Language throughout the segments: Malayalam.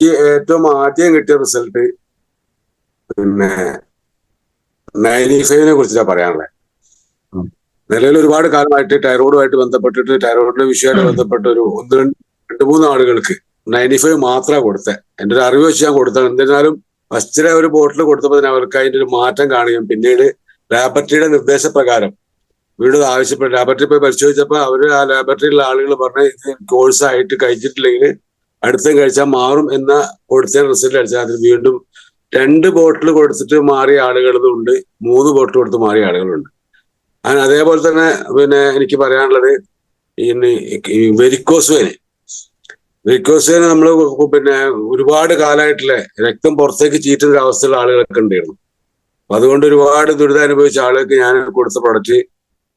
ഏറ്റവും ആദ്യം കിട്ടിയ റിസൾട്ട് പിന്നെ 95-നെ കുറിച്ചാണ് പറയാനുള്ളത്. നിലവിൽ ഒരുപാട് കാലമായിട്ട് ടൈറോയിഡുമായിട്ട് ബന്ധപ്പെട്ടിട്ട് ടൈറോയിഡിന്റെ വിഷയമായിട്ട് ബന്ധപ്പെട്ട് ഒരു രണ്ട് മൂന്ന് ആളുകൾക്ക് 95 മാത്രമാണ് കൊടുത്തത്. എൻ്റെ ഒരു അറിവ് വെച്ച് ഞാൻ കൊടുത്തത്. എന്നിരുന്നാലും ഫസ്റ്റിലെ ഒരു ബോട്ടിൽ കൊടുത്തപ്പോൾ അവർക്ക് അതിന്റെ ഒരു മാറ്റം കാണുകയും പിന്നീട് ലാബറട്ടറിയുടെ നിർദ്ദേശപ്രകാരം വീണ്ടും ആവശ്യപ്പെട്ടു. ലാബറട്ടറി പോയി പരിശോധിച്ചപ്പോൾ അവർ ആ ലാബറട്ടറിയിലുള്ള ആളുകൾ പറഞ്ഞ ഇത് കോഴ്സായിട്ട് കഴിച്ചിട്ടില്ലെങ്കിൽ അടുത്തും കഴിച്ചാൽ മാറും എന്ന കൊടുത്ത റിസൾട്ട് അടിച്ചാൽ അതിൽ വീണ്ടും 2 ബോട്ടിൽ കൊടുത്തിട്ട് മാറിയ ആളുകളും ഉണ്ട്, 3 ബോട്ടിൽ കൊടുത്ത് മാറിയ ആളുകളുണ്ട്. അതേപോലെ തന്നെ പിന്നെ എനിക്ക് പറയാനുള്ളത് ഈ വെരിക്കോസ് വെയിന് നമ്മൾ പിന്നെ ഒരുപാട് കാലമായിട്ടില്ലേ രക്തം പുറത്തേക്ക് ചീറ്റുന്ന ഒരു അവസ്ഥയുള്ള ആളുകളൊക്കെ ഉണ്ടായിരുന്നു. അപ്പൊ അതുകൊണ്ട് ഒരുപാട് ദുരിതം അനുഭവിച്ച ആളുകൾക്ക് ഞാൻ കൊടുത്ത പ്രൊഡക്റ്റ്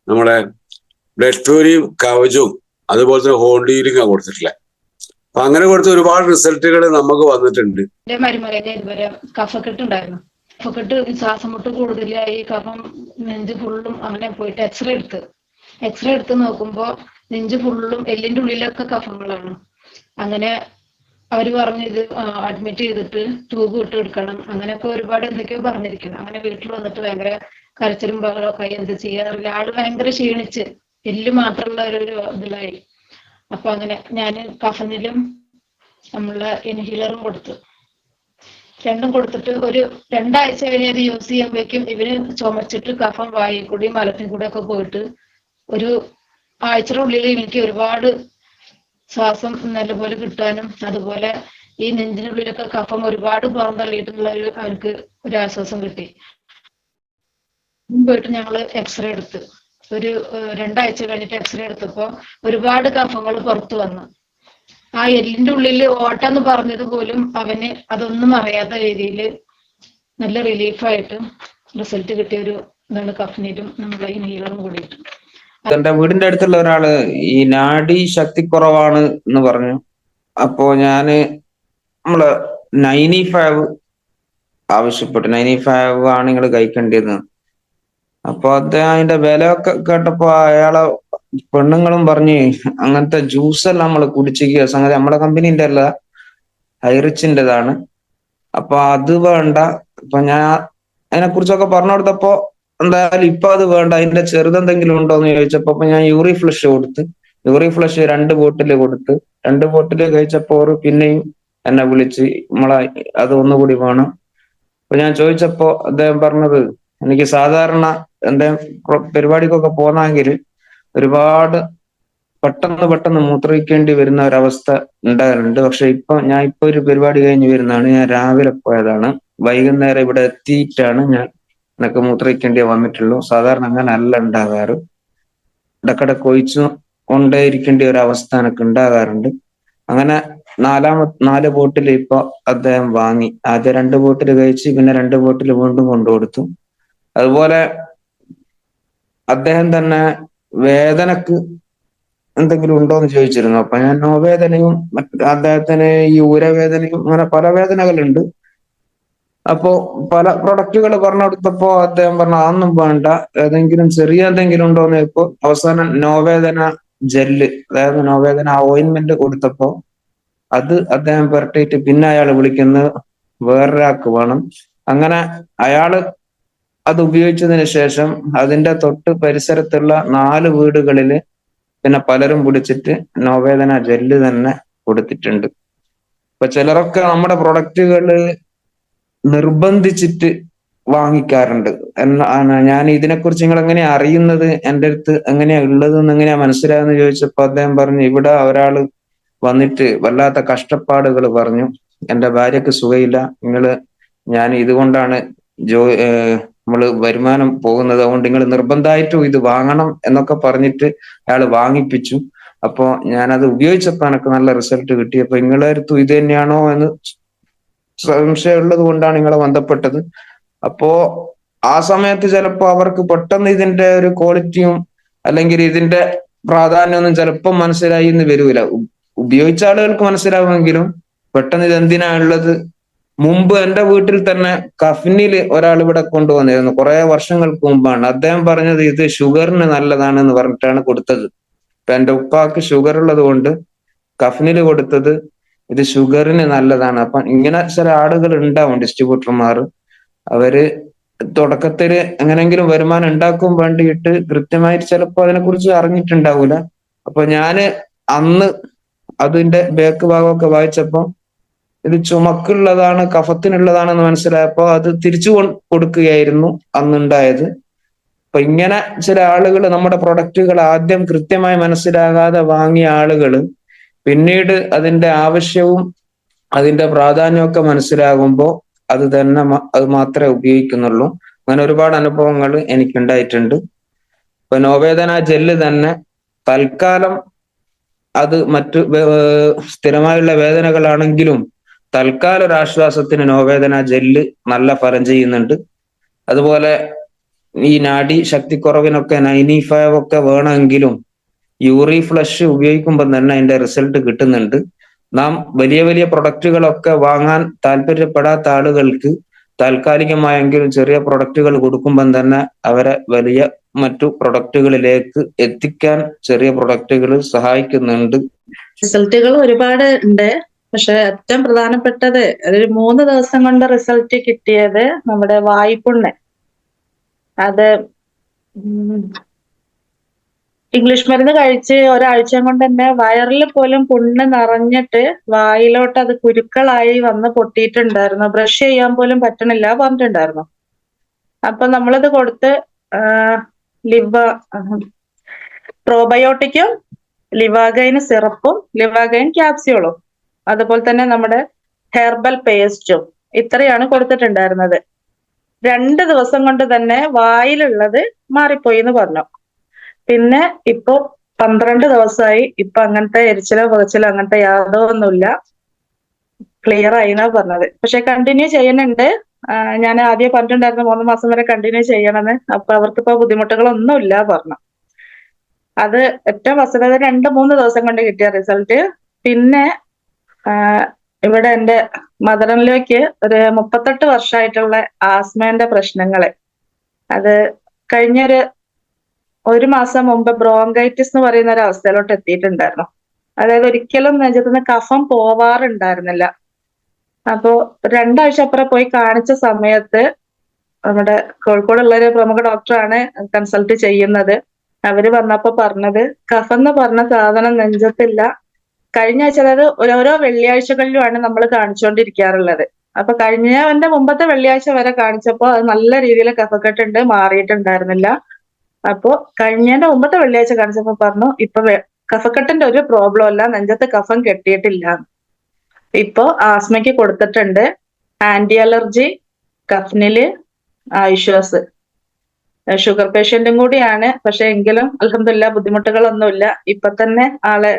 നമ്മളെ ബ്ലഡ് പ്യൂരിയും കവചവും അതുപോലെ തന്നെ ഹോണ്ടീലിംഗാണ് കൊടുത്തിട്ടില്ല. അപ്പൊ അങ്ങനെ കൊടുത്ത ഒരുപാട് റിസൾട്ടുകൾ നമുക്ക് വന്നിട്ടുണ്ട്. എന്റെ മരുമകനെ ഇതുവരെ കഫക്കെട്ടുണ്ടായിരുന്നു. കഫക്കെട്ട് ശ്വാസം മുട്ട് കൂടുതലായി, കഫം നെഞ്ച് ഫുള്ളും അങ്ങനെ പോയിട്ട് എക്സ്റേ എടുത്ത് നോക്കുമ്പോ നെഞ്ച് ഫുള്ളും എല്ലിന്റെ ഉള്ളിലൊക്കെ കഫങ്ങളാണ്. അങ്ങനെ അവര് പറഞ്ഞു ഇത് അഡ്മിറ്റ് ചെയ്തിട്ട് ട്യൂബ് ഇട്ട് എടുക്കണം, അങ്ങനെയൊക്കെ ഒരുപാട് എന്തൊക്കെയോ പറഞ്ഞിരിക്കുന്നു. അങ്ങനെ വീട്ടിൽ വന്നിട്ട് ഭയങ്കര കരച്ചിലും ബഹളമൊക്കെ എന്ത് ചെയ്യാറില്ല. ആള് ഭയങ്കര ക്ഷീണിച്ച് എല്ല് മാത്രമുള്ള ഒരു ഇതിലായി. അപ്പൊ അങ്ങനെ ഞാൻ കഫനിലും നമ്മളെ ഇൻഹീലറും കൊടുത്തു. രണ്ടും കൊടുത്തിട്ട് ഒരു 2 ആഴ്ച കഴിഞ്ഞ് അത് യൂസ് ചെയ്യുമ്പോഴേക്കും ഇവര് ചുമച്ചിട്ട് കഫം വായിൽ കൂടി മലത്തിൽ കൂടെ ഒക്കെ പോയിട്ട് ഒരു ആഴ്ചയുടെ ഉള്ളിൽ എനിക്ക് ഒരുപാട് ശ്വാസം നല്ലപോലെ കിട്ടാനും അതുപോലെ ഈ നെഞ്ചിനുള്ളിലൊക്കെ കഫം ഒരുപാട് പുറം തള്ളിയിട്ടുള്ള അവർക്ക് ഒരു ആശ്വാസം കിട്ടി. പോയിട്ട് ഞങ്ങള് എക്സ്റേ എടുത്ത് ഒരു 2 ആഴ്ച കഴിഞ്ഞിട്ട് എക്സ്റേ എടുത്തപ്പോ ഒരുപാട് കഫങ്ങൾ പുറത്തു വന്നു. ആ എല്ലിന്റെ ഉള്ളില് ഓട്ടെന്ന് പറഞ്ഞത് പോലും അവന് അതൊന്നും അറിയാത്ത രീതിയിൽ നല്ല റിലീഫായിട്ട് റിസൾട്ട് കിട്ടിയ ഒരു ഇതാണ് കഫനിലും നമ്മളെ ഇൻഹീലറും കൂടിയിട്ട്. എന്റെ വീടിന്റെ അടുത്തുള്ള ഒരാള് ഈ നാഡി ശക്തിക്കുറവാണ് എന്ന് പറഞ്ഞു. അപ്പോ ഞാന് നമ്മള് 95 ആവശ്യപ്പെട്ടു. 95 ആണ് നിങ്ങൾ കഴിക്കേണ്ടതെന്ന്. അപ്പൊ അദ്ദേഹം അതിന്റെ വില ഒക്കെ കേട്ടപ്പോ അയാളെ പെണ്ണുങ്ങളും പറഞ്ഞ് അങ്ങനത്തെ ജ്യൂസെല്ലാം നമ്മൾ കുടിച്ചിരിക്കുക സംഗതി നമ്മളെ കമ്പനീന്റെ അല്ല, ഹൈറിച്ചിൻ്റെതാണ്. അപ്പൊ അത് വേണ്ട. അപ്പൊ ഞാൻ അതിനെ കുറിച്ചൊക്കെ പറഞ്ഞു കൊടുത്തപ്പോ എന്തായാലും ഇപ്പൊ അത് വേണ്ട, അതിന്റെ ചെറുതെന്തെങ്കിലും ഉണ്ടോ എന്ന് ചോദിച്ചപ്പോ ഞാൻ യൂറി ഫ്ലഷ് കൊടുത്ത്. യൂറി ഫ്ലഷ് 2 ബോട്ടിൽ കൊടുത്ത്. 2 ബോട്ടിൽ കഴിച്ചപ്പോ പിന്നെയും എന്നെ വിളിച്ച് നമ്മളെ അത് ഒന്നുകൂടി വേണം. അപ്പൊ ഞാൻ ചോദിച്ചപ്പോ അദ്ദേഹം പറഞ്ഞത് എനിക്ക് സാധാരണ എന്റെ പരിപാടിക്കൊക്കെ പോന്നെങ്കിൽ ഒരുപാട് പെട്ടെന്ന് മൂത്രയിക്കേണ്ടി വരുന്ന ഒരവസ്ഥ ഉണ്ടാകാറുണ്ട്. പക്ഷെ ഞാൻ ഇപ്പൊ ഒരു പരിപാടി കഴിഞ്ഞ് വരുന്നതാണ്. ഞാൻ രാവിലെ പോയതാണ്, വൈകുന്നേരം ഇവിടെ എത്തിയിട്ടാണ് എനിക്ക് മൂത്രയിക്കേണ്ടി വന്നിട്ടുള്ളൂ. സാധാരണ അങ്ങനെ അല്ല ഉണ്ടാകാറ്. ഇടക്കിടക്ക് ഒഴിച്ചു കൊണ്ടേ ഇരിക്കേണ്ട ഒരു അവസ്ഥ എനിക്ക് ഉണ്ടാകാറുണ്ട്. അങ്ങനെ 4 ബോട്ടിൽ ഇപ്പൊ അദ്ദേഹം വാങ്ങി. ആദ്യം 2 ബോട്ടിൽ കഴിച്ച് പിന്നെ 2 ബോട്ടിൽ വീണ്ടും കൊണ്ടുകൊടുത്തു. അതുപോലെ അദ്ദേഹം തന്നെ വേദനക്ക് എന്തെങ്കിലും ഉണ്ടോ എന്ന് ചോദിച്ചിരുന്നു. അപ്പൊ ഞാൻ നോവേദനയും അദ്ദേഹത്തിന് ഈ ഊരവേദനയും അങ്ങനെ പല വേദനകളുണ്ട്. അപ്പോ പല പ്രൊഡക്റ്റുകൾ പറഞ്ഞു കൊടുത്തപ്പോ അദ്ദേഹം പറഞ്ഞു അതൊന്നും വേണ്ട, ഏതെങ്കിലും ചെറിയ എന്തെങ്കിലും ഉണ്ടോ എന്ന് ചോദിപ്പോ അവസാനം നോവേദന ജെല്ല്, അതായത് നോവേദന ഓയിൻമെന്റ് കൊടുത്തപ്പോ അത് അദ്ദേഹം പുരട്ടിയിട്ട് പിന്നെ അയാൾ വിളിക്കുന്നത് വേറൊരാൾക്ക് വേണം. അങ്ങനെ അയാള് അത് ഉപയോഗിച്ചതിന് ശേഷം അതിന്റെ തൊട്ട് പരിസരത്തുള്ള 4 വീടുകളില് പിന്നെ പലരും പിടിച്ചിട്ട് നോവേദന ജെല്ല് തന്നെ കൊടുത്തിട്ടുണ്ട്. ഇപ്പൊ ചിലരൊക്കെ നമ്മുടെ പ്രൊഡക്റ്റുകള് നിർബന്ധിച്ചിട്ട് വാങ്ങിക്കാറുണ്ട് എന്നാണ്. ഞാൻ ഇതിനെക്കുറിച്ച് നിങ്ങൾ എങ്ങനെയാ അറിയുന്നത്, എൻ്റെ അടുത്ത് എങ്ങനെയാ ഉള്ളത് എന്ന് എങ്ങനെയാ മനസ്സിലായെന്ന് ചോദിച്ചപ്പോ അദ്ദേഹം പറഞ്ഞു ഇവിടെ ഒരാള് വന്നിട്ട് വല്ലാത്ത കഷ്ടപ്പാടുകൾ പറഞ്ഞു. എൻ്റെ ഭാര്യക്ക് സുഖമില്ല, ഞാൻ ഇതുകൊണ്ടാണ് നമ്മള് വരുമാനം പോകുന്നത്, അതുകൊണ്ട് നിങ്ങൾ നിർബന്ധമായിട്ടും ഇത് വാങ്ങണം എന്നൊക്കെ പറഞ്ഞിട്ട് അയാൾ വാങ്ങിപ്പിച്ചു. അപ്പോ ഞാനത് ഉപയോഗിച്ചപ്പോ എനിക്ക് നല്ല റിസൾട്ട് കിട്ടി. അപ്പൊ നിങ്ങളെ അടുത്തും ഇത് തന്നെയാണോ എന്ന് സംശയം ഉള്ളത് കൊണ്ടാണ് നിങ്ങളെ ബന്ധപ്പെട്ടത്. അപ്പോ ആ സമയത്ത് ചിലപ്പോ അവർക്ക് പെട്ടെന്ന് ഇതിന്റെ ഒരു ക്വാളിറ്റിയും അല്ലെങ്കിൽ ഇതിന്റെ പ്രാധാന്യമൊന്നും ചിലപ്പോൾ മനസ്സിലായി എന്ന് വരൂല. ഉപയോഗിച്ച ആളുകൾക്ക് മനസ്സിലാവുമെങ്കിലും പെട്ടെന്ന് ഇത് എന്തിനാ ഉള്ളത്. മുമ്പ് എൻ്റെ വീട്ടിൽ തന്നെ കഫ്നിൽ ഒരാൾ ഇവിടെ കൊണ്ടുവന്നിരുന്നു, കുറെ വർഷങ്ങൾക്ക് മുമ്പാണ്. അദ്ദേഹം പറഞ്ഞത് ഇത് ഷുഗറിന് നല്ലതാണെന്ന് പറഞ്ഞിട്ടാണ് കൊടുത്തത്. ഇപ്പൊ എൻ്റെ ഉപ്പാക്ക് ഷുഗർ ഉള്ളത് കൊണ്ട് കഫ്നിൽ കൊടുത്തത് ഇത് ഷുഗറിന് നല്ലതാണ്. അപ്പൊ ഇങ്ങനെ ചില ആളുകൾ ഉണ്ടാവും, ഡിസ്ട്രിബ്യൂട്ടർമാർ. അവര് തുടക്കത്തില് എങ്ങനെങ്കിലും വരുമാനം ഉണ്ടാക്കും വേണ്ടിയിട്ട് കൃത്യമായിട്ട് ചിലപ്പോൾ അതിനെക്കുറിച്ച് അറിഞ്ഞിട്ടുണ്ടാവൂല. അപ്പൊ ഞാന് അന്ന് അതിന്റെ ബാക്ക് ഭാഗമൊക്കെ വായിച്ചപ്പോ ഇത് ചുമക്കുള്ളതാണ്, കഫത്തിനുള്ളതാണെന്ന് മനസ്സിലായപ്പോ അത് തിരിച്ചു കൊടുക്കുകയായിരുന്നു അന്നുണ്ടായത്. അപ്പൊ ഇങ്ങനെ ചില ആളുകൾ നമ്മുടെ പ്രൊഡക്റ്റുകൾ ആദ്യം കൃത്യമായി മനസ്സിലാകാതെ വാങ്ങിയ ആളുകൾ പിന്നീട് അതിന്റെ ആവശ്യവും അതിന്റെ പ്രാധാന്യമൊക്കെ മനസ്സിലാകുമ്പോൾ അത് തന്നെ അത് മാത്രമേ ഉപയോഗിക്കുന്നുള്ളൂ. അങ്ങനെ ഒരുപാട് അനുഭവങ്ങൾ എനിക്കുണ്ടായിട്ടുണ്ട്. ഇപ്പൊ നോവേദന ജെല്ല് തന്നെ തൽക്കാലം അത് മറ്റു സ്ഥിരമായുള്ള വേദനകളാണെങ്കിലും തൽക്കാല ഒരു ആശ്വാസത്തിന് നോവേദന ജെല്ല് നല്ല ഫലം ചെയ്യുന്നുണ്ട്. അതുപോലെ ഈ നാഡി ശക്തിക്കുറവിനൊക്കെ 95 ഒക്കെ വേണമെങ്കിലും യൂറി ഫ്ലഷ് ഉപയോഗിക്കുമ്പോൾ തന്നെ അതിന്റെ റിസൾട്ട് കിട്ടുന്നുണ്ട്. നാം വലിയ വലിയ പ്രൊഡക്റ്റുകളൊക്കെ വാങ്ങാൻ താല്പര്യപ്പെടാത്ത ആളുകൾക്ക് താൽക്കാലികമായെങ്കിലും ചെറിയ പ്രൊഡക്റ്റുകൾ കൊടുക്കുമ്പം തന്നെ അവരെ വലിയ മറ്റു പ്രൊഡക്റ്റുകളിലേക്ക് എത്തിക്കാൻ ചെറിയ പ്രൊഡക്റ്റുകൾ സഹായിക്കുന്നുണ്ട്. റിസൾട്ടുകൾ ഒരുപാട് ഉണ്ട്. പക്ഷെ ഏറ്റവും പ്രധാനപ്പെട്ടത് ഒരു 3 ദിവസം കൊണ്ട് റിസൾട്ട് കിട്ടിയത് നമ്മുടെ വായ്പുണ്ണ്. അത് ഇംഗ്ലീഷ് മരുന്ന് കഴിച്ച് ഒരാഴ്ച കൊണ്ട് തന്നെ വയറിൽ പോലും പുണ്ണ് നിറഞ്ഞിട്ട് വായിലോട്ട് അത് കുരുക്കളായി വന്ന് പൊട്ടിയിട്ടുണ്ടായിരുന്നു. ബ്രഷ് ചെയ്യാൻ പോലും പറ്റണില്ല പറഞ്ഞിട്ടുണ്ടായിരുന്നു. അപ്പൊ നമ്മളത് കൊടുത്ത് പ്രോബയോട്ടിക്കും ലിവാഗൈൻ സിറപ്പും ലിവാഗൈൻ ക്യാപ്സ്യൂളും അതുപോലെ തന്നെ നമ്മുടെ ഹെർബൽ പേസ്റ്റും ഇത്രയാണ് കൊടുത്തിട്ടുണ്ടായിരുന്നത്. 2 ദിവസം കൊണ്ട് തന്നെ വായിലുള്ളത് മാറിപ്പോയി എന്ന് പറഞ്ഞു. പിന്നെ ഇപ്പൊ 12 ദിവസമായി. ഇപ്പൊ അങ്ങനത്തെ എരിച്ചിലോ പുകച്ചിലോ അങ്ങനത്തെ യാതൊന്നുമില്ല, ക്ലിയർ ആയി എന്നാ പറഞ്ഞത്. പക്ഷെ കണ്ടിന്യൂ ചെയ്യുന്നുണ്ട്. ഞാൻ ആദ്യം പറഞ്ഞിട്ടുണ്ടായിരുന്നു 3 മാസം വരെ കണ്ടിന്യൂ ചെയ്യണമെന്ന്. അപ്പൊ അവർക്കിപ്പോ ബുദ്ധിമുട്ടുകളൊന്നും ഇല്ല പറഞ്ഞു. അത് ഏറ്റവും വസ്തുത 2-3 ദിവസം കൊണ്ട് കിട്ടിയ റിസൾട്ട്. പിന്നെ ഇവിടെ എന്റെ മദറിലേക്ക് ഒരു 38 വർഷമായിട്ടുള്ള ആസ്മേന്റെ പ്രശ്നങ്ങള്, അത് കഴിഞ്ഞൊരു 1 മാസം മുമ്പ് ബ്രോങ്കൈറ്റിസ് എന്ന് പറയുന്ന ഒരു അവസ്ഥയിലോട്ട് എത്തിയിട്ടുണ്ടായിരുന്നു. അതായത് ഒരിക്കലും നെഞ്ചത്തുനിന്ന് കഫം പോവാറുണ്ടായിരുന്നില്ല. അപ്പോ 2 ആഴ്ച അപ്പുറം പോയി കാണിച്ച സമയത്ത് നമ്മുടെ കോഴിക്കോടുള്ള ഒരു പ്രമുഖ ഡോക്ടറാണ് കൺസൾട്ട് ചെയ്യുന്നത്. അവര് വന്നപ്പോ പറഞ്ഞത് കഫം എന്ന് പറഞ്ഞ സാധനം നെഞ്ചത്തില്ല. കഴിഞ്ഞ ആഴ്ച, അതായത് ഓരോ വെള്ളിയാഴ്ചകളിലുമാണ് നമ്മൾ കാണിച്ചുകൊണ്ടിരിക്കാറുള്ളത്. അപ്പൊ കഴിഞ്ഞവന്റെ മുമ്പത്തെ വെള്ളിയാഴ്ച വരെ കാണിച്ചപ്പോ അത് നല്ല രീതിയിൽ കഫക്കെട്ടുണ്ട്, മാറിയിട്ടുണ്ടായിരുന്നില്ല. അപ്പോ കഴിഞ്ഞതിന്റെ മുമ്പത്തെ വെള്ളിയാഴ്ച കാണിച്ചപ്പോ പറഞ്ഞു ഇപ്പൊ കഫക്കെട്ടിന്റെ ഒരു പ്രോബ്ലം അല്ല, നെഞ്ചത്ത് കഫം കെട്ടിയിട്ടില്ല. ഇപ്പോ ആസ്മയ്ക്ക് കൊടുത്തിട്ടുണ്ട് ആന്റി അലർജി, കഫ്നില്, ആയുഷ്വാസ്. ഷുഗർ പേഷ്യന്റും കൂടിയാണ്. പക്ഷെ എങ്കിലും അൽഹംദുലില്ലാ ബുദ്ധിമുട്ടുകളൊന്നുമില്ല. ഇപ്പൊ തന്നെ ആള്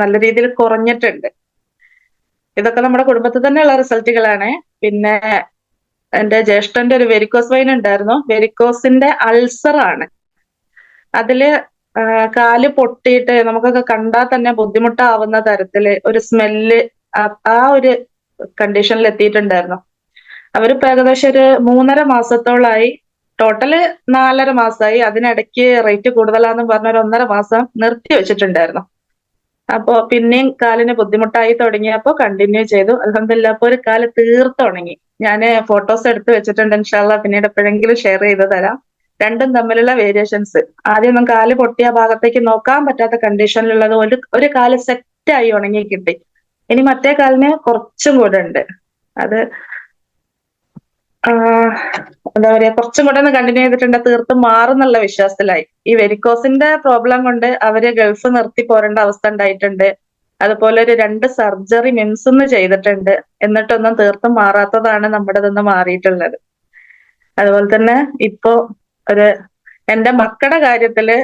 നല്ല രീതിയിൽ കുറഞ്ഞിട്ടുണ്ട്. ഇതൊക്കെ നമ്മുടെ കുടുംബത്തിൽ തന്നെയുള്ള റിസൾട്ടുകളാണ്. പിന്നെ എന്റെ ജ്യേഷ്ഠന്റെ ഒരു വെരിക്കോസ് വെയിൻ ഉണ്ടായിരുന്നു. വെരിക്കോസിന്റെ അൾസർ ആണ്. അതില് കാല് പൊട്ടിയിട്ട് നമുക്കൊക്കെ കണ്ടാൽ തന്നെ ബുദ്ധിമുട്ടാവുന്ന തരത്തില് ഒരു സ്മെല്ല്, ആ ഒരു കണ്ടീഷനിൽ എത്തിയിട്ടുണ്ടായിരുന്നു. അവരിപ്പോ ഏകദേശം ഒരു 3.5 മാസത്തോളായി. ടോട്ടല് 4.5 മാസമായി. അതിനിടയ്ക്ക് റേറ്റ് കൂടുതലാന്ന് പറഞ്ഞ ഒരു 1.5 മാസം നിർത്തി വെച്ചിട്ടുണ്ടായിരുന്നു. അപ്പോ പിന്നെയും കാലിന് ബുദ്ധിമുട്ടായി തുടങ്ങിയപ്പോ കണ്ടിന്യൂ ചെയ്തു. അൽഹംദുലില്ലാ ഇപ്പൊ ഒരു കാല് തീർത്തുണങ്ങി. ഞാന് ഫോട്ടോസ് എടുത്ത് വെച്ചിട്ടുണ്ട്. ഇൻഷാ അല്ലാഹ് പിന്നീട് എപ്പോഴെങ്കിലും ഷെയർ ചെയ്ത് തരാം. രണ്ടും തമ്മിലുള്ള വേരിയേഷൻസ്. ആദ്യം കാല് പൊട്ടിയ ഭാഗത്തേക്ക് നോക്കാൻ പറ്റാത്ത കണ്ടീഷനിലുള്ളത് ഒരു കാല് സെറ്റായി ഉണങ്ങി കിട്ടി. ഇനി മറ്റേ കാലിന് കുറച്ചും കൂടെ ഉണ്ട്. അത് എന്താ പറയാ, കുറച്ചും കൂടെ ഒന്ന് കണ്ടിന്യൂ ചെയ്തിട്ടുണ്ട്, തീർത്തും മാറുന്നുള്ള വിശ്വാസത്തിലായി. ഈ വെരിക്കോസിന്റെ പ്രോബ്ലം കൊണ്ട് അവര് ഗൾഫ് നിർത്തി പോരേണ്ട അവസ്ഥ ഉണ്ടായിട്ടുണ്ട്. അതുപോലെ ഒരു 2 സർജറി മിംസ് ചെയ്തിട്ടുണ്ട്. എന്നിട്ടൊന്നും തീർത്തും മാറാത്തതാണ് നമ്മുടെ നിന്ന് മാറിയിട്ടുള്ളത്. അതുപോലെ തന്നെ ഇപ്പോ എന്റെ മക്കളുടെ കാര്യത്തില്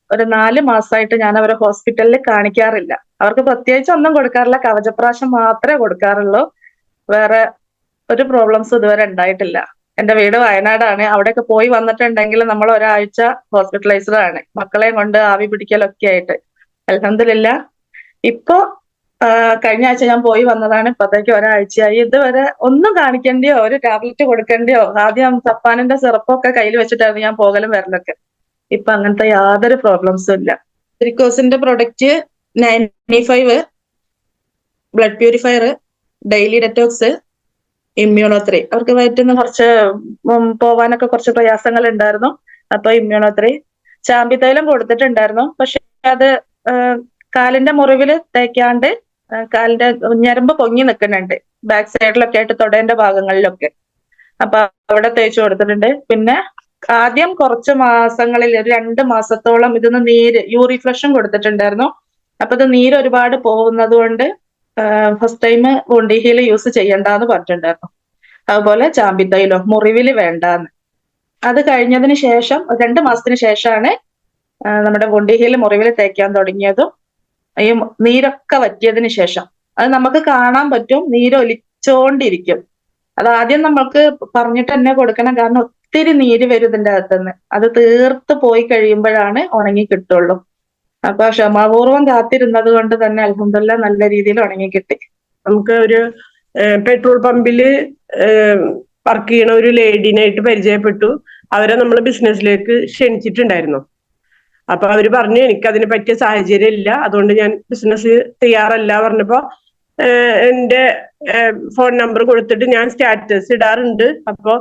ഒരു 4 മാസമായിട്ട് ഞാൻ അവരെ ഹോസ്പിറ്റലിൽ കാണിക്കാറില്ല. അവർക്ക് പ്രത്യേകിച്ച് ഒന്നും കൊടുക്കാറില്ല, കവചപ്രാശം മാത്രമേ കൊടുക്കാറുള്ളൂ. വേറെ ഒരു പ്രോബ്ലംസ് ഇതുവരെ ഉണ്ടായിട്ടില്ല. എന്റെ വീട് വയനാടാണ്. അവിടെയൊക്കെ പോയി വന്നിട്ടുണ്ടെങ്കിൽ നമ്മൾ ഒരാഴ്ച ഹോസ്പിറ്റലൈസ്ഡ് ആണ്, മക്കളെയും കൊണ്ട് ആവി പിടിക്കലൊക്കെ ആയിട്ട്. അൽഹംദുലില്ലാ ഇപ്പൊ കഴിഞ്ഞ ആഴ്ച ഞാൻ പോയി വന്നതാണ്. ഇപ്പത്തേക്ക് ഒരാഴ്ചയായി. ഇതുവരെ ഒന്നും കാണിക്കേണ്ടിയോ ഒരു ടാബ്ലറ്റ് കൊടുക്കേണ്ടിയോ, ആദ്യം സപ്പാനിന്റെ സിറപ്പൊക്കെ കയ്യിൽ വെച്ചിട്ടായിരുന്നു ഞാൻ പോകലും വരലൊക്കെ. ഇപ്പൊ അങ്ങനത്തെ യാതൊരു പ്രോബ്ലംസും ഇല്ല. വെരിക്കോസിന്റെ പ്രൊഡക്റ്റ് 95 ബ്ലഡ് പ്യൂരിഫയർ, ഡെയിലി ഡെറ്റോക്സ്, ഇമ്മ്യൂണോത്രി. അവർക്ക് വയറ്റിന്ന് കുറച്ച് പോവാനൊക്കെ കുറച്ച് പ്രയാസങ്ങൾ ഉണ്ടായിരുന്നു. അപ്പൊ ഇമ്മ്യൂണോത്രി, ചാമ്പിത്തൈലം കൊടുത്തിട്ടുണ്ടായിരുന്നു. പക്ഷെ അത് കാലിന്റെ മുറിവിൽ തേക്കാണ്ട് കാലിന്റെ ഞരമ്പ് പൊങ്ങി നിൽക്കുന്നുണ്ട്, ബാക്ക് സൈഡിലൊക്കെ ആയിട്ട് തൊടേന്റെ ഭാഗങ്ങളിലൊക്കെ. അപ്പൊ അവിടെ തേച്ച് കൊടുത്തിട്ടുണ്ട്. പിന്നെ ആദ്യം കുറച്ച് മാസങ്ങളിൽ, ഒരു 2 മാസത്തോളം ഇതിന്ന് നീര്, യൂറിഫ്ലഷൻ കൊടുത്തിട്ടുണ്ടായിരുന്നു. അപ്പൊ ഇത് നീര് ഒരുപാട് പോകുന്നത് കൊണ്ട് ഫസ്റ്റ് ടൈം വോണ്ടി ഹീൽ യൂസ് ചെയ്യണ്ടെന്ന് പറഞ്ഞിട്ടുണ്ടായിരുന്നു. അതുപോലെ ചാമ്പിത്തൈലോ മുറിവില് വേണ്ടാന്ന്. അത് കഴിഞ്ഞതിന് ശേഷം 2 മാസത്തിന് ശേഷമാണ് നമ്മുടെ വോണ്ടി ഹീൽ മുറിവിൽ തേക്കാൻ തുടങ്ങിയതും ഈ നീരൊക്കെ വറ്റിയതിന് ശേഷം. അത് നമുക്ക് കാണാൻ പറ്റും, നീരൊലിച്ചോണ്ടിരിക്കും. അത് ആദ്യം നമ്മൾക്ക് പറഞ്ഞിട്ട് തന്നെ കൊടുക്കണം, കാരണം ഒത്തിരി നീര് വരും ഇതിന്റെ അകത്തുനിന്ന്. അത് തീർത്ത് പോയി കഴിയുമ്പോഴാണ് ഉണങ്ങി കിട്ടുള്ളൂ. അപ്പൊ ക്ഷമാപൂർവം കാത്തിരുന്നത് കൊണ്ട് തന്നെ അൽഹംദുലില്ലാഹ് നല്ല രീതിയിൽ ഉണങ്ങി കിട്ടി. നമുക്ക് ഒരു പെട്രോൾ പമ്പില് വർക്ക് ചെയ്യണ ഒരു ലേഡീനായിട്ട് പരിചയപ്പെട്ടു. അവരെ നമ്മൾ ബിസിനസ്സിലേക്ക് ക്ഷണിച്ചിട്ടുണ്ടായിരുന്നു. അപ്പൊ അവര് പറഞ്ഞു എനിക്ക് അതിന് പറ്റിയ സാഹചര്യം ഇല്ല, അതുകൊണ്ട് ഞാൻ ബിസിനസ് തയ്യാറല്ല പറഞ്ഞപ്പോ എന്റെ ഫോൺ നമ്പർ കൊടുത്തിട്ട് ഞാൻ സ്റ്റാറ്റസ് ഇടാറുണ്ട്. അപ്പൊ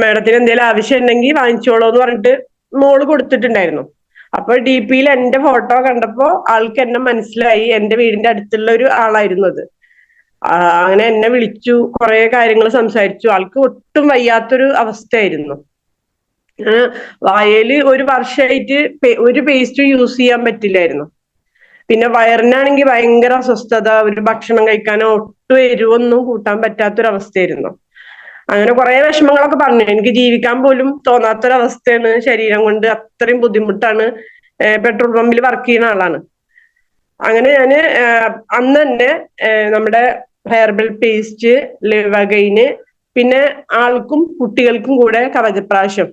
മാഡത്തിന് എന്തെങ്കിലും ആവശ്യം ഉണ്ടെങ്കിൽ വാങ്ങിച്ചോളൂ എന്ന് പറഞ്ഞിട്ട് മോള് കൊടുത്തിട്ടുണ്ടായിരുന്നു. അപ്പൊ DP-യിൽ എന്റെ ഫോട്ടോ കണ്ടപ്പോ ആൾക്ക് എന്നെ മനസ്സിലായി, എന്റെ വീടിന്റെ അടുത്തുള്ള ഒരു ആളായിരുന്നു അത്. അങ്ങനെ എന്നെ വിളിച്ചു, കുറെ കാര്യങ്ങൾ സംസാരിച്ചു. ആൾക്ക് ഒട്ടും വയ്യാത്തൊരു അവസ്ഥയായിരുന്നു. വായയില് ഒരു വർഷമായിട്ട് ഒരു പേസ്റ്റ് യൂസ് ചെയ്യാൻ പറ്റില്ലായിരുന്നു. പിന്നെ വയറിനാണെങ്കിൽ ഭയങ്കര അസ്വസ്ഥത, ഒരു ഭക്ഷണം കഴിക്കാനോ ഒട്ടും എരിവൊന്നും കൂട്ടാൻ പറ്റാത്തൊരവസ്ഥയായിരുന്നു. അങ്ങനെ കുറെ വിഷമങ്ങളൊക്കെ പറഞ്ഞു. എനിക്ക് ജീവിക്കാൻ പോലും തോന്നാത്തൊരവസ്ഥയാണ്, ശരീരം കൊണ്ട് അത്രയും ബുദ്ധിമുട്ടാണ്. പെട്രോൾ പമ്പിൽ വർക്ക് ചെയ്യുന്ന ആളാണ്. അങ്ങനെ ഞാന് അന്ന് തന്നെ നമ്മുടെ ഹെയർബൽ പേസ്റ്റ്, ലിവഗൈന്, പിന്നെ ആൾക്കും കുട്ടികൾക്കും കൂടെ കവചപ്രാശം,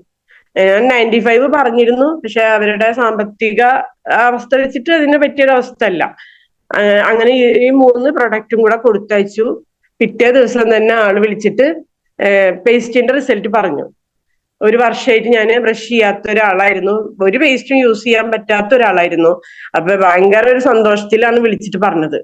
ഞാൻ 95 പറഞ്ഞിരുന്നു. പക്ഷെ അവരുടെ സാമ്പത്തിക അവസ്ഥ വെച്ചിട്ട് അതിനെ പറ്റിയൊരു അവസ്ഥ അല്ല. അങ്ങനെ ഈ 3 പ്രൊഡക്റ്റും കൂടെ കൊടുത്തയച്ചു. പിറ്റേ ദിവസം തന്നെ ആള് വിളിച്ചിട്ട് പേസ്റ്റിന്റെ റിസൾട്ട് പറഞ്ഞു. ഒരു വർഷമായിട്ട് ഞാൻ ബ്രഷ് ചെയ്യാത്ത ഒരാളായിരുന്നു, ഒരു പേസ്റ്റും യൂസ് ചെയ്യാൻ പറ്റാത്ത ഒരാളായിരുന്നു. അപ്പൊ ഭയങ്കര ഒരു സന്തോഷത്തിലാണ് വിളിച്ചിട്ട് പറഞ്ഞത്.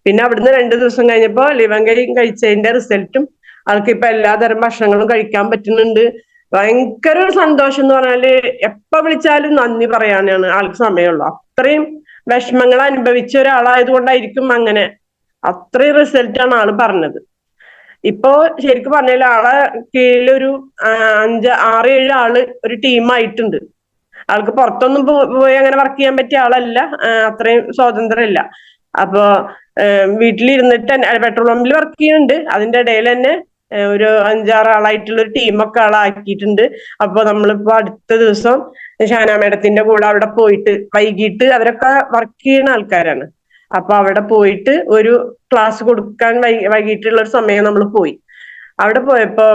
പിന്നെ അവിടുന്ന് 2 ദിവസം കഴിഞ്ഞപ്പോ ലിവങ്കരി കഴിച്ചതിന്റെ റിസൾട്ടും, ആൾക്ക് ഇപ്പൊ എല്ലാതരം ഭക്ഷണങ്ങളും കഴിക്കാൻ പറ്റുന്നുണ്ട്. ഭയങ്കര ഒരു സന്തോഷം എന്ന് പറഞ്ഞാല് എപ്പോ വിളിച്ചാലും നന്ദി പറയാനാണ് ആൾക്ക് സമയമുള്ളൂ. അത്രയും വിഷമങ്ങൾ അനുഭവിച്ച ഒരാളായത് കൊണ്ടായിരിക്കും അങ്ങനെ അത്രയും റിസൾട്ടാണ് ആള് പറഞ്ഞത്. ഇപ്പോ ശരിക്കും പറഞ്ഞാൽ ആളെ കീഴിൽ ഒരു 5, 6, 7 ആള് ഒരു ടീമായിട്ടുണ്ട്. ആൾക്ക് പുറത്തൊന്നും പോയി അങ്ങനെ വർക്ക് ചെയ്യാൻ പറ്റിയ ആളല്ല, അത്രയും സ്വാതന്ത്ര്യമില്ല. അപ്പോ വീട്ടിലിരുന്നിട്ട് പെട്രോൾ പമ്പിൽ വർക്ക് ചെയ്യുന്നുണ്ട്, അതിന്റെ ഇടയിൽ തന്നെ ഒരു 5-6 ആളായിട്ടുള്ള ഒരു ടീമൊക്കെ ആളാക്കിയിട്ടുണ്ട്. അപ്പൊ നമ്മളിപ്പോ അടുത്ത ദിവസം ഷാന മേഡത്തിന്റെ കൂടെ അവിടെ പോയിട്ട്, വൈകിട്ട് അവരൊക്കെ വർക്ക് ചെയ്യുന്ന ആൾക്കാരാണ്, അപ്പൊ അവിടെ പോയിട്ട് ഒരു ക്ലാസ് കൊടുക്കാൻ വൈകിട്ടുള്ള ഒരു സമയം നമ്മൾ പോയി. അവിടെ പോയപ്പോ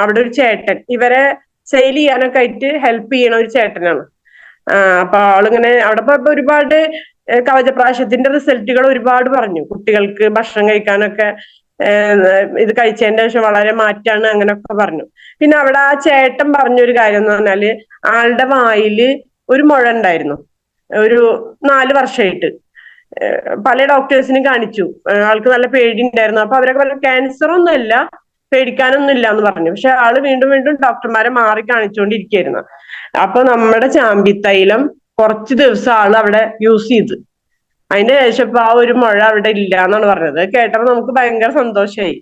അവിടെ ഒരു ചേട്ടൻ, ഇവരെ സെയിൽ ചെയ്യാനൊക്കെ ആയിട്ട് ഹെൽപ്പ് ചെയ്യണ ഒരു ചേട്ടനാണ്. അപ്പൊ ആളിങ്ങനെ അവിടെ പോയപ്പോ ഒരുപാട് കവചപ്രാശത്തിന്റെ റിസൾട്ടുകൾ ഒരുപാട് പറഞ്ഞു. കുട്ടികൾക്ക് ഭക്ഷണം കഴിക്കാനൊക്കെ ഇത് കഴിച്ചതിന്റെ ശേഷം വളരെ മാറ്റാണ്, അങ്ങനെയൊക്കെ പറഞ്ഞു. പിന്നെ അവിടെ ആ ചേട്ടൻ പറഞ്ഞൊരു കാര്യം എന്ന് പറഞ്ഞാല്, ആളുടെ വായില് ഒരു മുഴ ഉണ്ടായിരുന്നു ഒരു 4 വർഷമായിട്ട്. പല ഡോക്ടേഴ്സിനും കാണിച്ചു, ആൾക്ക് നല്ല പേടി ഉണ്ടായിരുന്നു. അപ്പൊ അവരൊക്കെ പറഞ്ഞു ക്യാൻസർ ഒന്നും അല്ല, പേടിക്കാനൊന്നും ഇല്ല എന്ന് പറഞ്ഞു. പക്ഷെ ആള് വീണ്ടും വീണ്ടും ഡോക്ടർമാരെ മാറി കാണിച്ചുകൊണ്ടിരിക്കുകയായിരുന്നു. അപ്പൊ നമ്മുടെ ചാമ്പിത്തൈലം കുറച്ച് ദിവസം ആള് അവിടെ യൂസ് ചെയ്ത്, അതിന്റെ ശേഷം ഇപ്പൊ ആ ഒരു മുഴ അവിടെ ഇല്ല എന്നാണ് പറഞ്ഞത്. കേട്ടപ്പോ നമുക്ക് ഭയങ്കര സന്തോഷമായി.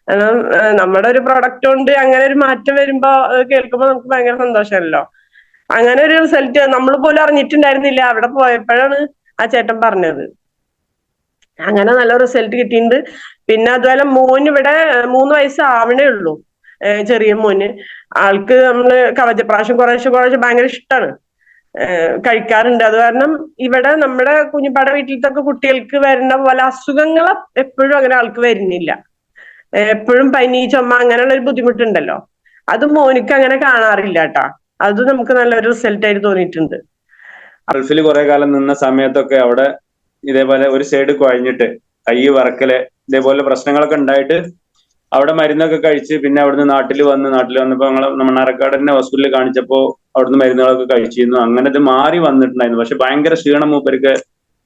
കാരണം നമ്മുടെ ഒരു പ്രൊഡക്റ്റ് കൊണ്ട് അങ്ങനെ ഒരു മാറ്റം വരുമ്പോ കേൾക്കുമ്പോ നമുക്ക് ഭയങ്കര സന്തോഷമല്ലോ. അങ്ങനെ ഒരു റിസൾട്ട് നമ്മൾ പോലും അറിഞ്ഞിട്ടുണ്ടായിരുന്നില്ല, അവിടെ പോയപ്പോഴാണ് ആ ചേട്ടൻ പറഞ്ഞത്. അങ്ങനെ നല്ല റിസൾട്ട് കിട്ടിയിട്ടുണ്ട്. പിന്നെ അതുപോലെ മോന് ഇവിടെ 3 വയസ്സ് ആവണേ ഉള്ളൂ, ചെറിയ മോന്. ആൾക്ക് നമ്മള് കവചപ്രാശം കുറേശ്ശെ ഭയങ്കര ഇഷ്ടമാണ്, കഴിക്കാറുണ്ട്. അത് കാരണം ഇവിടെ നമ്മുടെ കുഞ്ഞിപ്പാടെ വീട്ടിലത്തൊക്കെ കുട്ടികൾക്ക് വരുന്ന പോലെ അസുഖങ്ങൾ എപ്പോഴും അങ്ങനെ ആൾക്ക് വരുന്നില്ല. എപ്പോഴും പനി, ചുമ അങ്ങനെയുള്ള ഒരു ബുദ്ധിമുട്ടുണ്ടല്ലോ, അത് മോനിക്ക് അങ്ങനെ കാണാറില്ല കേട്ടാ. അത് നമുക്ക് നല്ലൊരു റിസൾട്ട് ആയിട്ട് തോന്നിയിട്ടുണ്ട്. ഗൾഫിൽ കുറെ കാലം നിന്ന സമയത്തൊക്കെ അവിടെ ഇതേപോലെ ഒരു സൈഡ് കുഴഞ്ഞിട്ട് കൈ വറക്കല് ഇതേപോലെ പ്രശ്നങ്ങളൊക്കെ ഉണ്ടായിട്ട് അവിടെ മരുന്നൊക്കെ കഴിച്ച് പിന്നെ അവിടുന്ന് നാട്ടിൽ വന്നപ്പോ ഞങ്ങൾ മണ്ണാർക്കാട് തന്നെ ഹോസ്പിറ്റലിൽ കാണിച്ചപ്പോ അവിടുന്ന് മരുന്നുകളൊക്കെ കഴിച്ചിരുന്നു. അങ്ങനെ ഇത് മാറി വന്നിട്ടുണ്ടായിരുന്നു. പക്ഷെ ഭയങ്കര ക്ഷീണം, മൂപ്പർക്ക്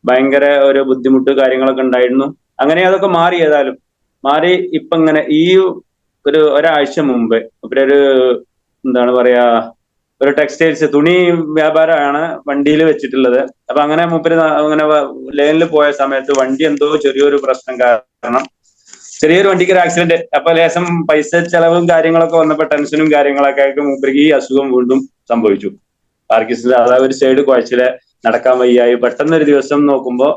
ഭയങ്കര ഒരു ബുദ്ധിമുട്ട് കാര്യങ്ങളൊക്കെ ഉണ്ടായിരുന്നു. അങ്ങനെ അതൊക്കെ മാറി. ഏതായാലും മാറി. ഇപ്പൊ ഇങ്ങനെ ഈ ഒരാഴ്ച മുമ്പ് ഒരു എന്താണ് പറയാ, ഒരു ടെക്സ്റ്റൈൽസ് തുണി വ്യാപാരമാണ് വണ്ടിയിൽ വെച്ചിട്ടുള്ളത്. അപ്പൊ അങ്ങനെ മൂപ്പര് അങ്ങനെ ലൈനിൽ പോയ സമയത്ത് വണ്ടി എന്തോ ചെറിയൊരു പ്രശ്നം കാരണം ചെറിയൊരു വണ്ടിക്ക് ഒരു ആക്സിഡന്റ്. അപ്പൊ ലേശം പൈസ ചെലവും കാര്യങ്ങളൊക്കെ വന്നപ്പോ ടെൻഷനും കാര്യങ്ങളൊക്കെ ആയിട്ട് മൂപ്പർക്ക് ഈ അസുഖം വീണ്ടും സംഭവിച്ചു. പാർക്കിൻസൺസ്, അതായത് ഒരു സൈഡ് കുഴച്ചില്, നടക്കാൻ വയ്യായി. പെട്ടെന്ന് ഒരു ദിവസം നോക്കുമ്പോ